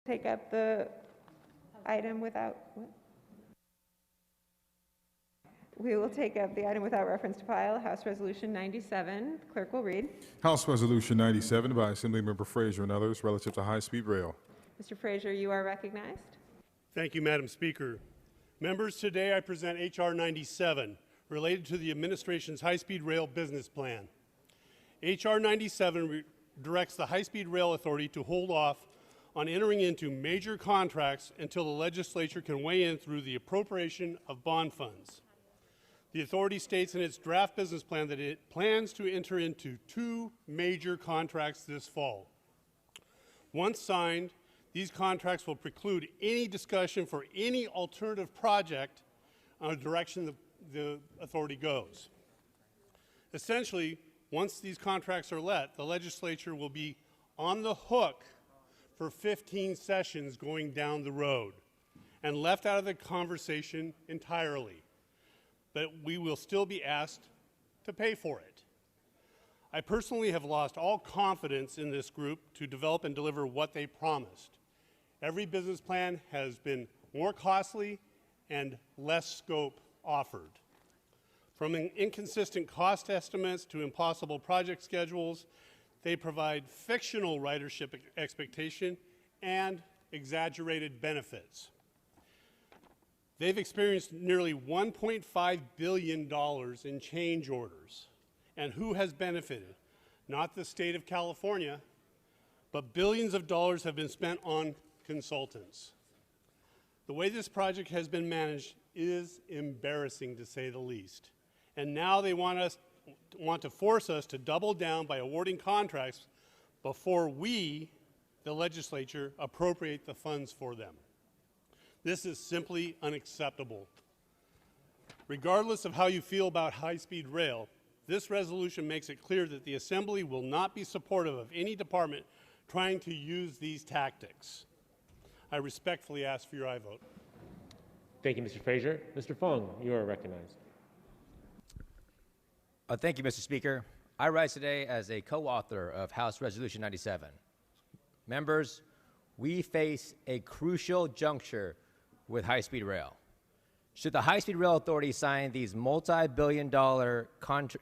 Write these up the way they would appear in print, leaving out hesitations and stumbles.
Take up the item without, what? We will take up the item without reference to file, House Resolution 97. Clerk will read. House Resolution 97 by Assemblymember Frazier and others relative to high-speed rail. Mr. Frazier, you are recognized. Thank you, Madam Speaker. Members, today I present H.R. 97, related to the administration's high-speed rail business plan. H.R. 97 directs the High-Speed Rail Authority to hold off on entering into major contracts until the legislature can weigh in through the appropriation of bond funds. The authority states in its draft business plan that it plans to enter into 2 major contracts this fall. Once signed, these contracts will preclude any discussion for any alternative project on a direction the authority goes. Essentially, once these contracts are let, the legislature will be on the hook for 15 sessions going down the road and left out of the conversation entirely. But we will still be asked to pay for it. I personally have lost all confidence in this group to develop and deliver what they promised. Every business plan has been more costly and less scope offered. From inconsistent cost estimates to impossible project schedules, they provide fictional ridership expectation and exaggerated benefits. They've experienced nearly $1.5 billion in change orders. And who has benefited? Not the state of California, but billions of dollars have been spent on consultants. The way this project has been managed is embarrassing, to say the least. And now they want to force us to double down by awarding contracts before we, the legislature, appropriate the funds for them. This is simply unacceptable. Regardless of how you feel about high-speed rail, this resolution makes it clear that the Assembly will not be supportive of any department trying to use these tactics. I respectfully ask for your aye vote. Thank you, Mr. Frazier. Mr. Fung, you are recognized. Thank you, Mr. Speaker. I rise today as a co-author of House Resolution 97. Members, we face a crucial juncture with high-speed rail. Should the High-Speed Rail Authority sign these multi-billion-dollar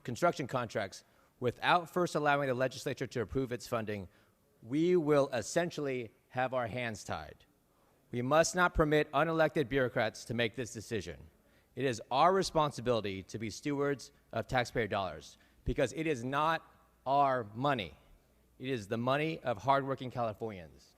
construction contracts without first allowing the legislature to approve its funding, we will essentially have our hands tied. We must not permit unelected bureaucrats to make this decision. It is our responsibility to be stewards of taxpayer dollars because it is not our money. It is the money of hardworking Californians.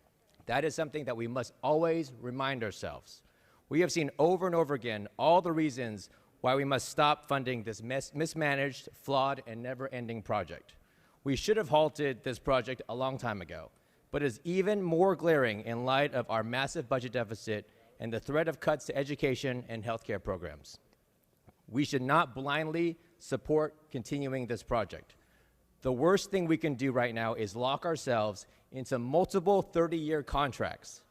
That is something that we must always remind ourselves. We have seen over and over again all the reasons why we must stop funding this mismanaged, flawed, and never-ending project. We should have halted this project a long time ago, but it is even more glaring in light of our massive budget deficit and the threat of cuts to education and healthcare programs. We should not blindly support continuing this project. The worst thing we can do right now is lock ourselves into multiple 30-year contracts.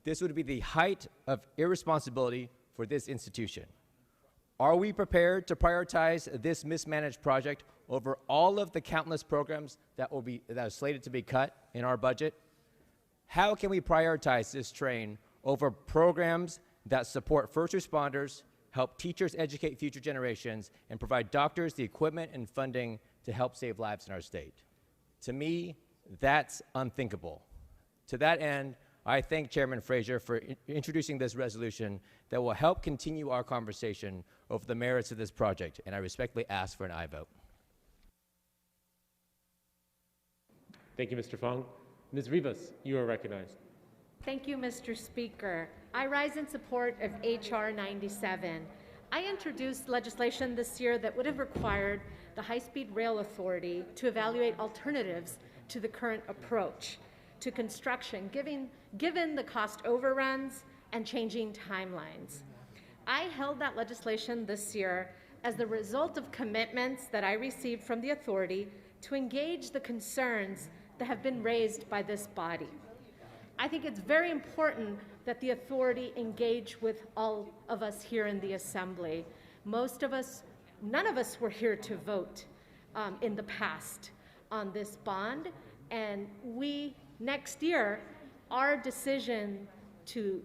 This would be the height of irresponsibility for this institution. Are we prepared to prioritize this mismanaged project over all of the countless programs that are slated to be cut in our budget? How can we prioritize this train over programs that support first responders, help teachers educate future generations, and provide doctors the equipment and funding to help save lives in our state? To me, that's unthinkable. To that end, I thank Chairman Frazier for introducing this resolution that will help continue our conversation over the merits of this project, and I respectfully ask for an aye vote. Thank you, Mr. Fung. Ms. Rivas, you are recognized. Thank you, Mr. Speaker. I rise in support of H.R. 97. I introduced legislation this year that would have required the High-Speed Rail Authority to evaluate alternatives to the current approach to construction, given the cost overruns and changing timelines. I held that legislation this year as the result of commitments that I received from the authority to engage the concerns that have been raised by this body. I think it's very important that the authority engage with all of us here in the Assembly. Most of us, none of us were here to vote in the past on this bond, and we next year our decision to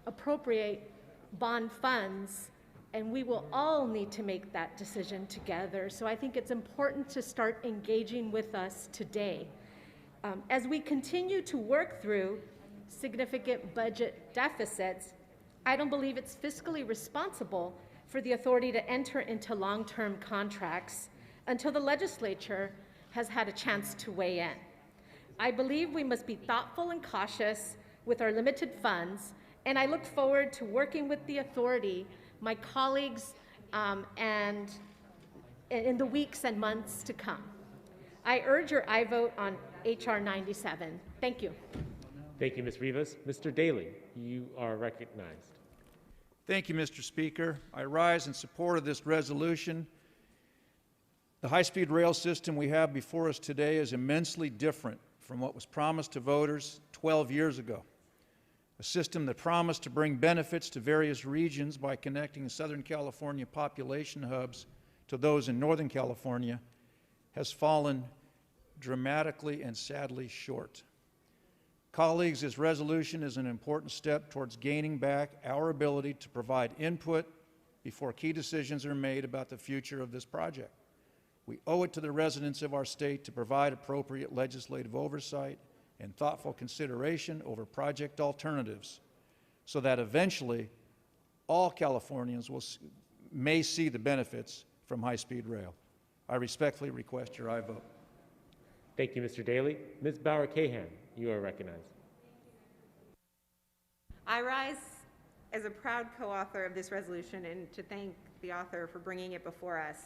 appropriate bond funds, and we will all need to make that decision together. So I think it's important to start engaging with us today. As we continue to work through significant budget deficits, I don't believe it's fiscally responsible for the authority to enter into long-term contracts until the legislature has had a chance to weigh in. I believe we must be thoughtful and cautious with our limited funds, and I look forward to working with the authority, my colleagues, and in the weeks and months to come. I urge your aye vote on HR 97. Thank you. Thank you, Ms. Rivas. Mr. Daly, you are recognized. Thank you, Mr. Speaker. I rise in support of this resolution. The high-speed rail system we have before us today is immensely different from what was promised to voters 12 years ago. A system that promised to bring benefits to various regions by connecting Southern California population hubs to those in Northern California has fallen dramatically and sadly short. Colleagues, this resolution is an important step towards gaining back our ability to provide input before key decisions are made about the future of this project. We owe it to the residents of our state to provide appropriate legislative oversight and thoughtful consideration over project alternatives so that eventually all Californians may see the benefits from high-speed rail. I respectfully request your aye vote. Thank you, Mr. Daly. Ms. Bauer-Cahan, you are recognized. I rise as a proud co-author of this resolution and to thank the author for bringing it before us.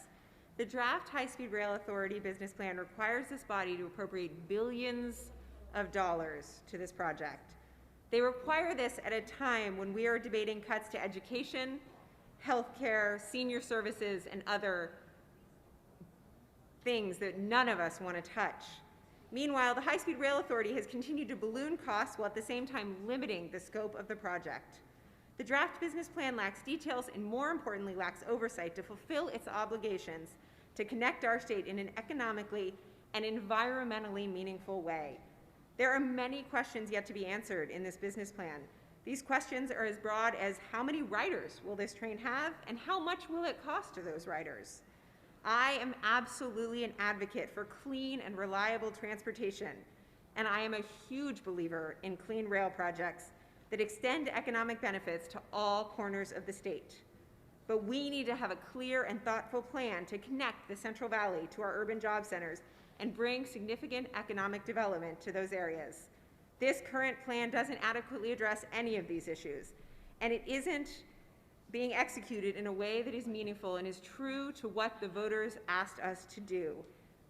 The draft High-Speed Rail Authority business plan requires this body to appropriate billions of dollars to this project. They require this at a time when we are debating cuts to education, healthcare, senior services, and other things that none of us want to touch. Meanwhile, the High-Speed Rail Authority has continued to balloon costs while at the same time limiting the scope of the project. The draft business plan lacks details and, more importantly, lacks oversight to fulfill its obligations to connect our state in an economically and environmentally meaningful way. There are many questions yet to be answered in this business plan. These questions are as broad as how many riders will this train have and how much will it cost to those riders? I am absolutely an advocate for clean and reliable transportation, and I am a huge believer in clean rail projects that extend economic benefits to all corners of the state. But we need to have a clear and thoughtful plan to connect the Central Valley to our urban job centers and bring significant economic development to those areas. This current plan doesn't adequately address any of these issues, and it isn't being executed in a way that is meaningful and is true to what the voters asked us to do.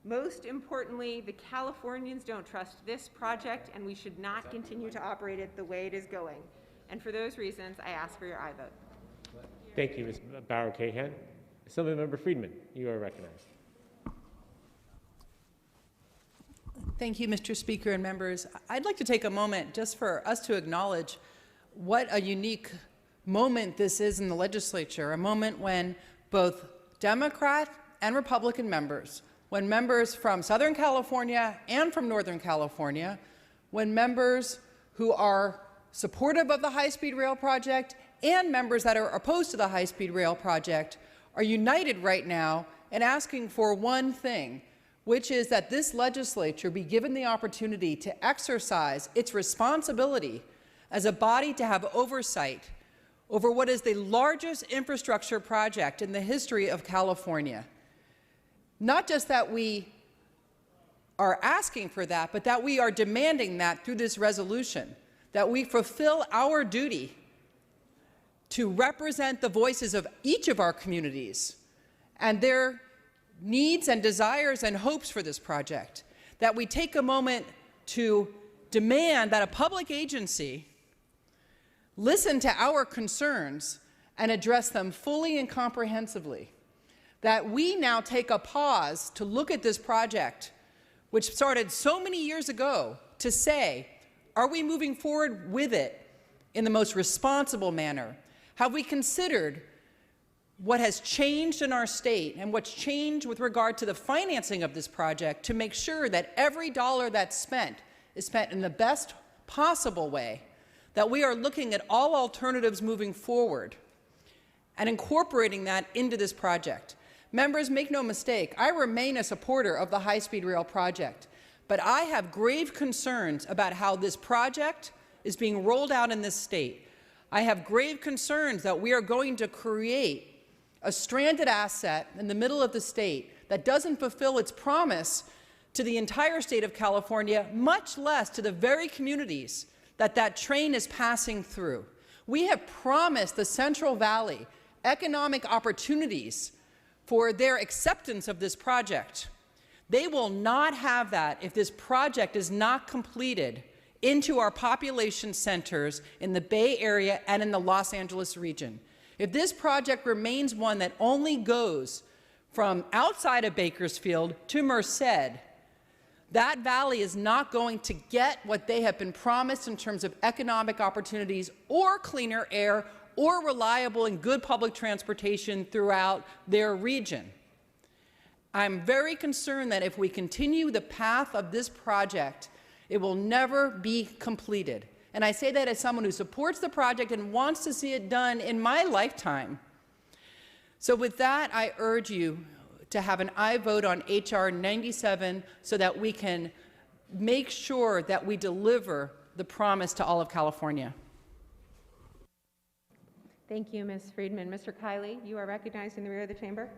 Most importantly, the Californians don't trust this project, and we should not continue to operate it the way it is going. And for those reasons, I ask for your aye vote. Thank you, Ms. Bauer-Cahan. Assemblymember Friedman, you are recognized. Thank you, Mr. Speaker and members. I'd like to take a moment just for us to acknowledge what a unique moment this is in the legislature, a moment when both Democrat and Republican members, when members from Southern California and from Northern California, when members who are supportive of the high-speed rail project and members that are opposed to the high-speed rail project are united right now in asking for one thing, which is that this legislature be given the opportunity to exercise its responsibility as a body to have oversight over what is the largest infrastructure project in the history of California. Not just that we are asking for that, but that we are demanding that through this resolution, that we fulfill our duty to represent the voices of each of our communities and their needs and desires and hopes for this project, that we take a moment to demand that a public agency listen to our concerns and address them fully and comprehensively, that we now take a pause to look at this project, which started so many years ago, to say, are we moving forward with it in the most responsible manner? Have we considered what has changed in our state and what's changed with regard to the financing of this project to make sure that every dollar that's spent is spent in the best possible way that we are looking at all alternatives moving forward and incorporating that into this project. Members, make no mistake, I remain a supporter of the high-speed rail project, but I have grave concerns about how this project is being rolled out in this state. I have grave concerns that we are going to create a stranded asset in the middle of the state that doesn't fulfill its promise to the entire state of California, much less to the very communities that that train is passing through. We have promised the Central Valley economic opportunities for their acceptance of this project. They will not have that if this project is not completed into our population centers in the Bay Area and in the Los Angeles region. If this project remains one that only goes from outside of Bakersfield to Merced, that valley is not going to get what they have been promised in terms of economic opportunities or cleaner air or reliable and good public transportation throughout their region. I'm very concerned that if we continue the path of this project, it will never be completed. And I say that as someone who supports the project and wants to see it done in my lifetime. So with that, I urge you to have an aye vote on H.R. 97 so that we can make sure that we deliver the promise to all of California. Thank you, Ms. Friedman. Mr. Kiley, you are recognized in the rear of the chamber.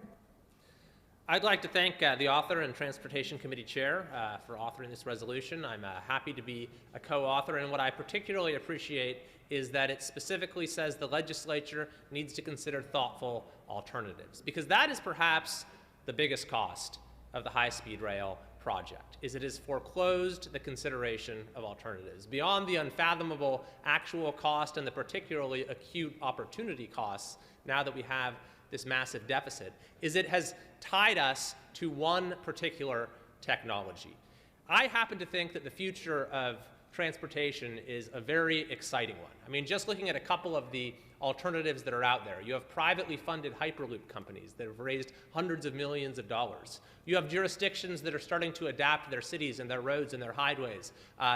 I'd like to thank the author and Transportation Committee Chair for authoring this resolution. I'm happy to be a co-author, and what I particularly appreciate is that it specifically says the legislature needs to consider thoughtful alternatives, because that is perhaps the biggest cost of the high-speed rail project, is it has foreclosed the consideration of alternatives. Beyond the unfathomable actual cost and the particularly acute opportunity costs, now that we have this massive deficit, is it has tied us to one particular technology. I happen to think that the future of transportation is a very exciting one. I mean, just looking at a couple of the alternatives that are out there, you have privately funded Hyperloop companies that have raised hundreds of millions of dollars. You have jurisdictions that are starting to adapt their cities and their roads and their highways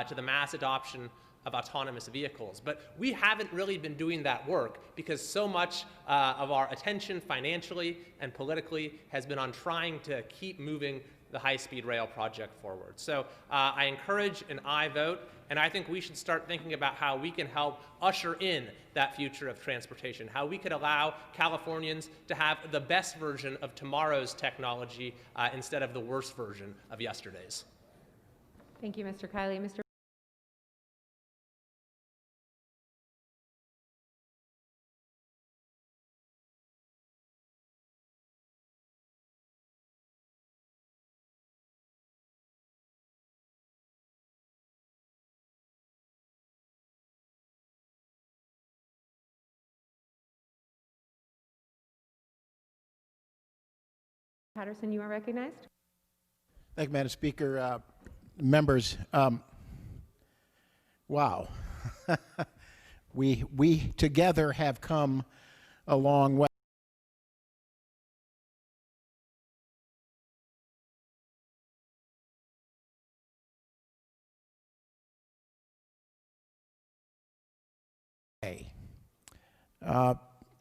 to the mass adoption of autonomous vehicles. But we haven't really been doing that work because so much of our attention financially and politically has been on trying to keep moving the high-speed rail project forward. So I encourage an aye vote, and I think we should start thinking about how we can help usher in that future of transportation, how we could allow Californians to have the best version of tomorrow's technology instead of the worst version of yesterday's. Thank you, Mr. Kiley. Mr. Patterson, you are recognized. Thank you, Madam Speaker. Members, wow. we together have come a long way.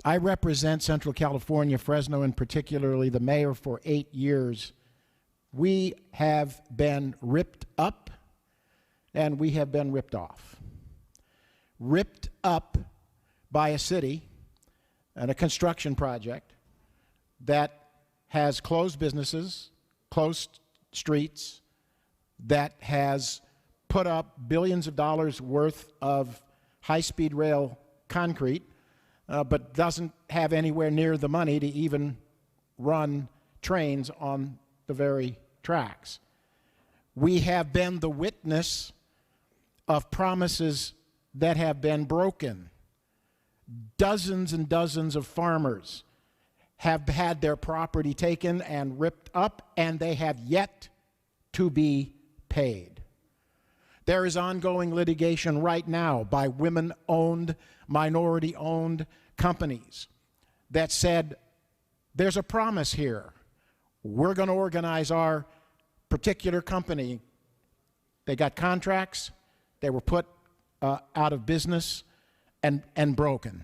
I represent Central California, Fresno, and particularly the mayor for 8 years. We have been ripped up and we have been ripped off. Ripped up by a city and a construction project that has closed businesses, closed streets, that has put up billions of dollars worth of high-speed rail concrete, but doesn't have anywhere near the money to even run trains on the very tracks. We have been the witness of promises that have been broken. Dozens and dozens of farmers have had their property taken and ripped up, and they have yet to be paid. There is ongoing litigation right now by women-owned, minority-owned companies that said, there's a promise here. We're going to organize our particular company. They got contracts. They were put out of business and broken.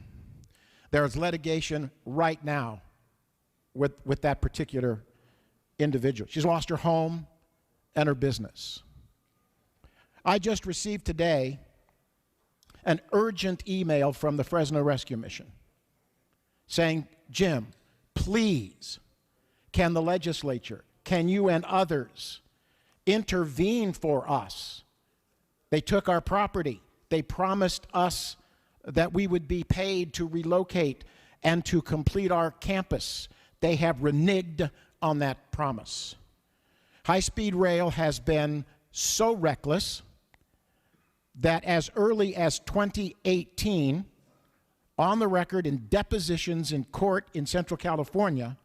There's litigation right now with that particular individual. She's lost her home and her business. I just received today an urgent email from the Fresno Rescue Mission saying, Jim, please, can the legislature, can you and others intervene for us? They took our property. They promised us that we would be paid to relocate and to complete our campus. They have reneged on that promise. High-speed rail has been so reckless that as early as 2018, on the record in depositions in court in Central California,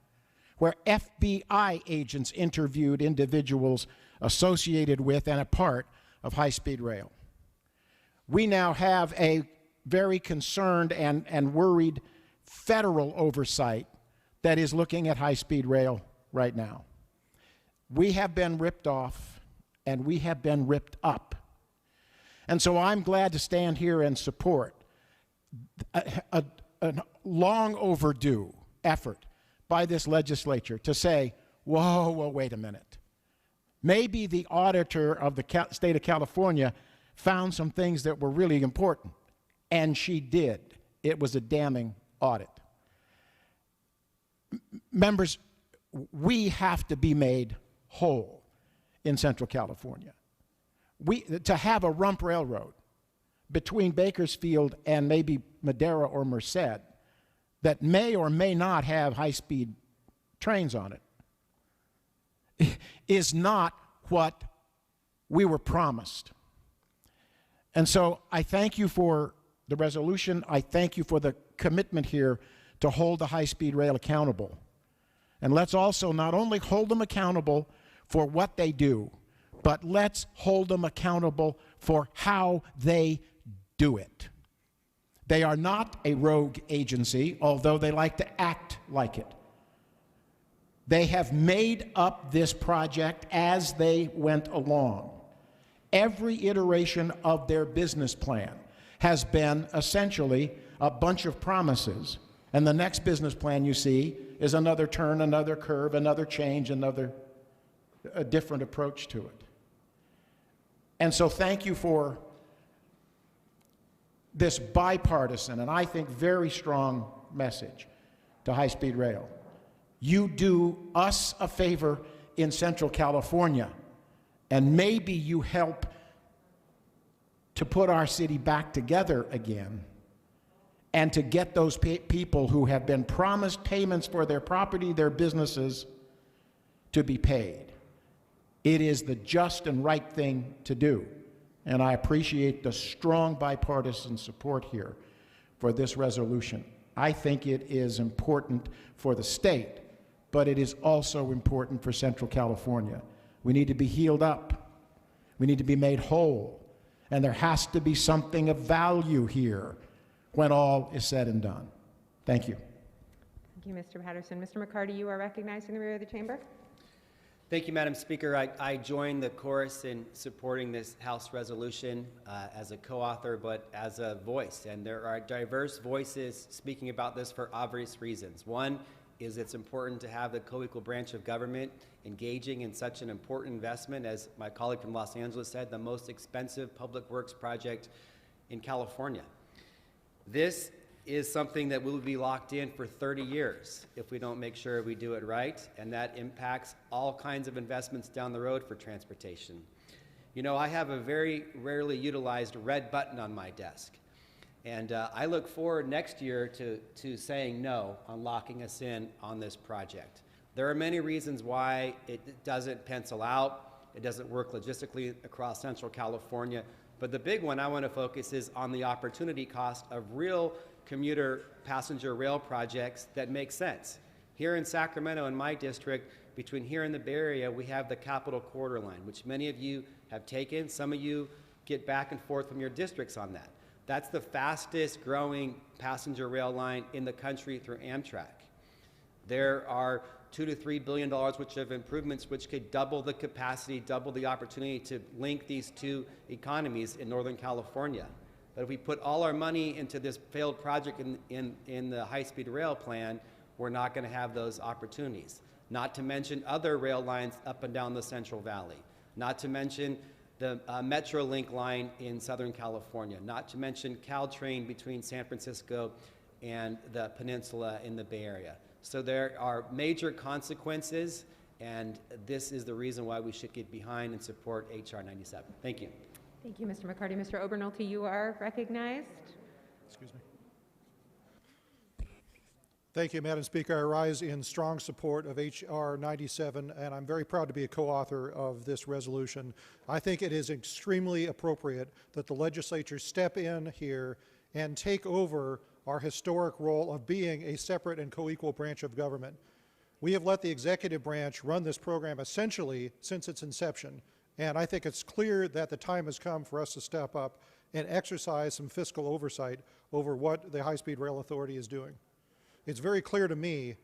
where FBI agents interviewed individuals associated with and a part of high-speed rail. We now have a very concerned and worried federal oversight that is looking at high-speed rail right now. We have been ripped off, and we have been ripped up. And so I'm glad to stand here and support a long overdue effort by this legislature to say, whoa, wait a minute. Maybe the auditor of the state of California found some things that were really important, and she did. It was a damning audit. Members, we have to be made whole in Central California. To have a rump railroad between Bakersfield and maybe Madera or Merced that may or may not have high-speed trains on it is not what we were promised. And so I thank you for the resolution. I thank you for the commitment here to hold the high-speed rail accountable. And let's also not only hold them accountable for what they do, but let's hold them accountable for how they do it. They are not a rogue agency, although they like to act like it. They have made up this project as they went along. Every iteration of their business plan has been essentially a bunch of promises, and the next business plan you see is another turn, another curve, another change, a different approach to it. And so thank you for this bipartisan and I think very strong message to high-speed rail. You do us a favor in Central California, and maybe you help to put our city back together again and to get those people who have been promised payments for their property, their businesses, to be paid. It is the just and right thing to do, and I appreciate the strong bipartisan support here for this resolution. I think it is important for the state, but it is also important for Central California. We need to be healed up. We need to be made whole, and there has to be something of value here when all is said and done. Thank you. Thank you, Mr. Patterson. Mr. McCarty, you are recognized in the rear of the chamber. Thank you, Madam Speaker. I join the chorus in supporting this House resolution as a co-author, but as a voice. And there are diverse voices speaking about this for obvious reasons. One is it's important to have the co-equal branch of government engaging in such an important investment, as my colleague from Los Angeles said, the most expensive public works project in California. This is something that will be locked in for 30 years if we don't make sure we do it right, and that impacts all kinds of investments down the road for transportation. You know, I have a very rarely utilized red button on my desk, and I look forward next year to saying no on locking us in on this project. There are many reasons why it doesn't pencil out, it doesn't work logistically across Central California, but the big one I want to focus is on the opportunity cost of real commuter passenger rail projects that make sense. Here in Sacramento, in my district, between here and the Bay Area, we have the Capitol Corridor line, which many of you have taken. Some of you get back and forth from your districts on that. That's the fastest growing passenger rail line in the country through Amtrak. There are $2 to $3 billion which of improvements which could double the capacity, double the opportunity to link these two economies in Northern California. But if we put all our money into this failed project in the high-speed rail plan, we're not going to have those opportunities. Not to mention other rail lines up and down the Central Valley. Not to mention the Metrolink line in Southern California. Not to mention Caltrain between San Francisco and the peninsula in the Bay Area. So there are major consequences, and this is the reason why we should get behind and support HR 97. Thank you. Thank you, Mr. McCarty. Mr. Obernolte, you are recognized. Excuse me. Thank you, Madam Speaker. I rise in strong support of H.R. 97, and I'm very proud to be a co-author of this resolution. I think it is extremely appropriate that the legislature step in here and take over our historic role of being a separate and co-equal branch of government. We have let the executive branch run this program essentially since its inception, and I think it's clear that the time has come for us to step up and exercise some fiscal oversight over what the High-Speed Rail Authority is doing. It's very clear to me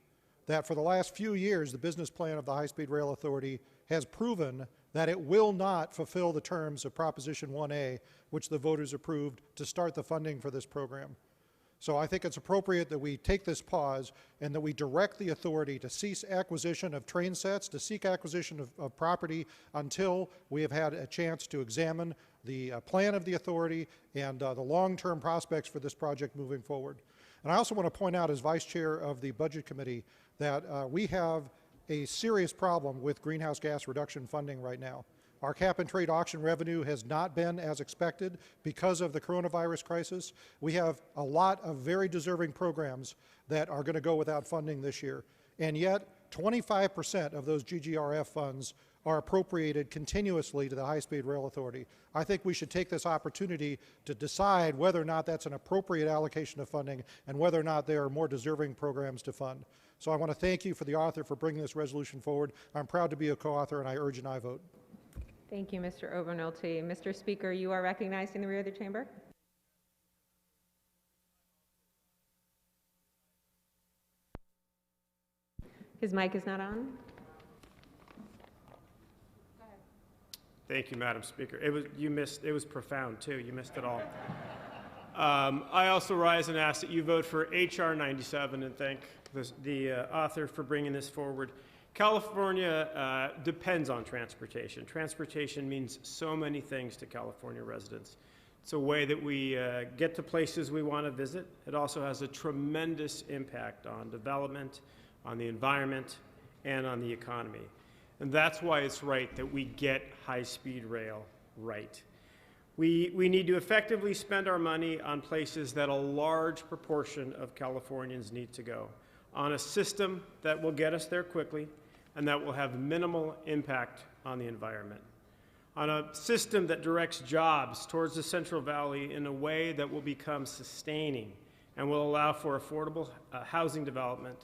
that for the last few years, the business plan of the High-Speed Rail Authority has proven that it will not fulfill the terms of Proposition 1A, which the voters approved to start the funding for this program. So I think it's appropriate that we take this pause and that we direct the authority to cease acquisition of train sets, to seek acquisition of property until we have had a chance to examine the plan of the authority and the long-term prospects for this project moving forward. And I also want to point out, as Vice Chair of the Budget Committee, that we have a serious problem with greenhouse gas reduction funding right now. Our cap and trade auction revenue has not been as expected because of the coronavirus crisis. We have a lot of very deserving programs that are going to go without funding this year. And yet, 25% of those GGRF funds are appropriated continuously to the High-Speed Rail Authority. I think we should take this opportunity to decide whether or not that's an appropriate allocation of funding and whether or not there are more deserving programs to fund. So I want to thank you for the author for bringing this resolution forward. I'm proud to be a co-author, and I urge an aye vote. Thank you, Mr. Obernolte. Mr. Speaker, you are recognized in the rear of the chamber. His mic is not on. Thank you, Madam Speaker. It was profound too. You missed it all. I also rise and ask that you vote for H.R. 97 and thank the author for bringing this forward. California depends on transportation. Transportation means so many things to California residents. It's a way that we get to places we want to visit. It also has a tremendous impact on development, on the environment, and on the economy. And that's why it's right that we get high-speed rail right. We need to effectively spend our money on places that a large proportion of Californians need to go, on a system that will get us there quickly and that will have minimal impact on the environment, on a system that directs jobs towards the Central Valley in a way that will become sustaining and will allow for affordable housing development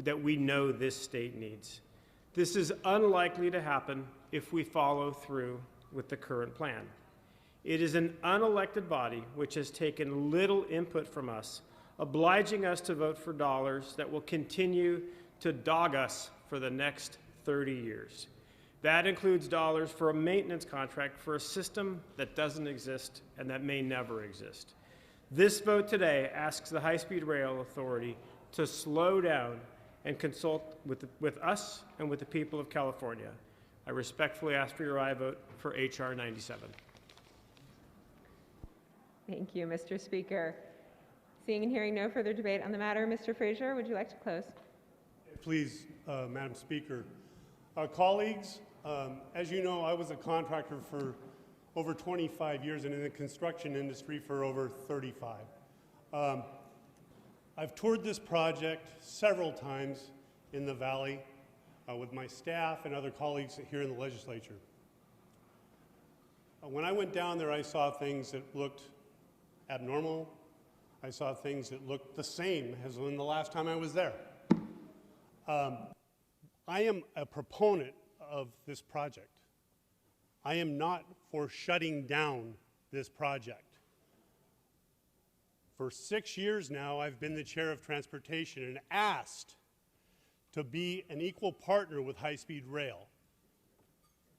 that we know this state needs. This is unlikely to happen if we follow through with the current plan. It is an unelected body which has taken little input from us, obliging us to vote for dollars that will continue to dog us for the next 30 years. That includes dollars for a maintenance contract for a system that doesn't exist and that may never exist. This vote today asks the High-Speed Rail Authority to slow down and consult with us and with the people of California. I respectfully ask for your aye vote for H.R. 97. Thank you, Mr. Speaker. Seeing and hearing no further debate on the matter, Mr. Frazier, would you like to close? Please, Madam Speaker. Colleagues, as you know, I was a contractor for over 25 years and in the construction industry for over 35. I've toured this project several times in the Valley with my staff and other colleagues here in the legislature. When I went down there, I saw things that looked abnormal. I saw things that looked the same as when the last time I was there. I am a proponent of this project. I am not for shutting down this project. For 6 years now, I've been the chair of transportation and asked to be an equal partner with high-speed rail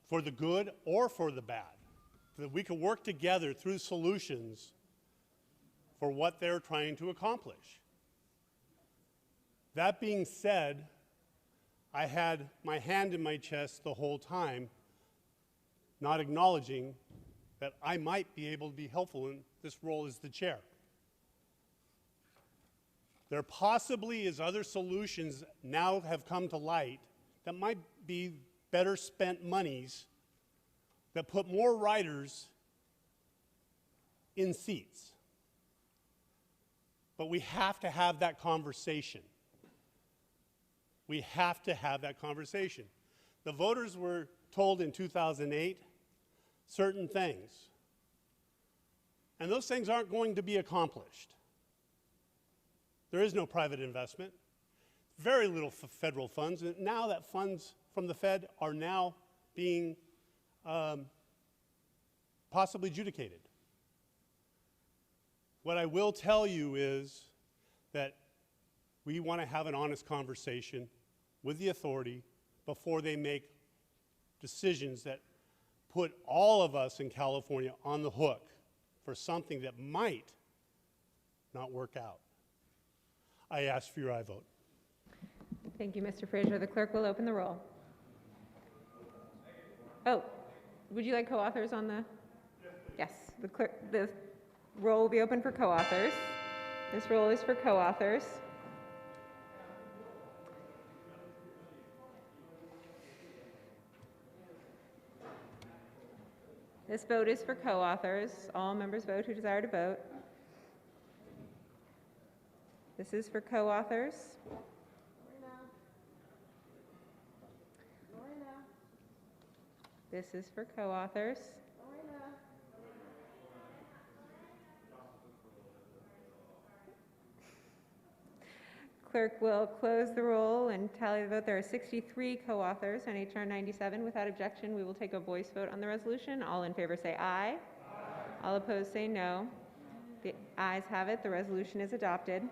for the good or for the bad, so that we can work together through solutions for what they're trying to accomplish. That being said, I had my hand in my chest the whole time, not acknowledging that I might be able to be helpful in this role as the chair. There possibly is other solutions now have come to light that might be better spent monies that put more riders in seats. But we have to have that conversation. We have to have that conversation. The voters were told in 2008 certain things, and those things aren't going to be accomplished. There is no private investment, very little federal funds, and now that funds from the Fed are now being possibly adjudicated. What I will tell you is that we want to have an honest conversation with the authority before they make decisions that put all of us in California on the hook for something that might not work out. I ask for your aye vote. Thank you, Mr. Frazier. The clerk will open the roll. Oh, would you like co-authors on the? Yes, the roll will be open for co-authors. This roll is for co-authors. This vote is for co-authors. All members vote who desire to vote. This is for co-authors. This is for co-authors. Clerk will close the roll and tally the vote. There are 63 co-authors on HR 97. Without objection, we will take a voice vote on the resolution. All in favor say aye. All opposed say no. The ayes have it. The resolution is adopted.